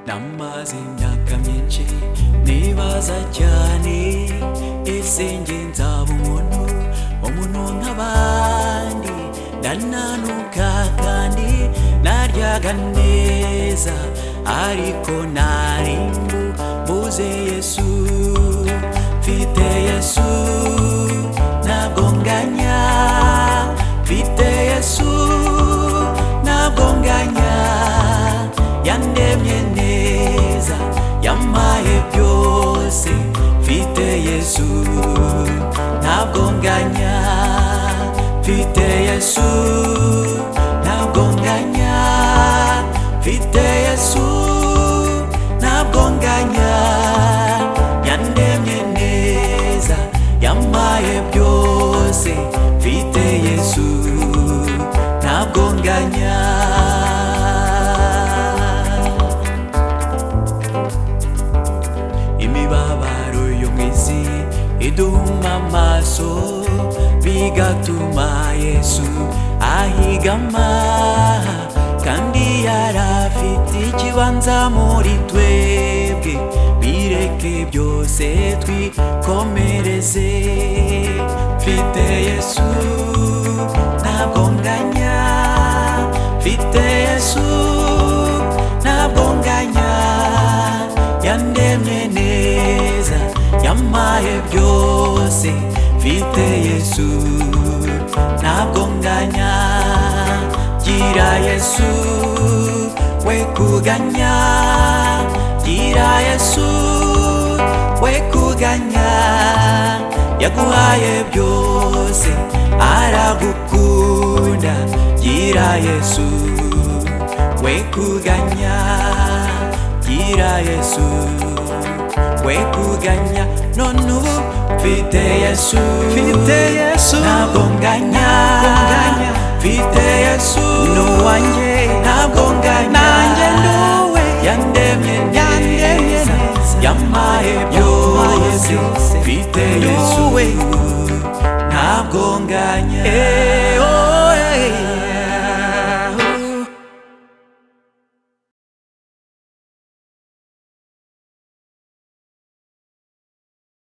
namaze imyaka myinshi nibaza cyane ese nge nzaba umuntu nk'abandi ndananuka kandi naryaga neza ariko narimbu mbuze Yesu mfite Yesu ntabwo nganya mfite Yesu ntabwo nganya yandemye neza yampaye byose mfite Yesu ntabwo nganya mfite Yesu ntabwo nganya mfite Yesu ntabwo nganya yandemye neza yampaye byose mfite Yesu ntabwo nganya imibabaro yo mw'isi iduma amaso bigatuma Yesu ahigama kandi yarafite ikibanza muri twebwe bireke byose twikomereze mfite Yesu ntabwo nganya mfite Yesu ntabwo nganya yandemye neza yampaye byose mfite Yesu ntabwo nganya gira Yesu we kuganya gira Yesu we kuganya yaguhaye byose aragukunda gira Yesu we kuganya gira Yesu we kuganya none ubu mfite Yesu ntabwo nganya mfite Yesu nuwanjye ntabwo nganya nanjye nduwe yandemye neza yampaye byose mfite Yesu ntabwo nganya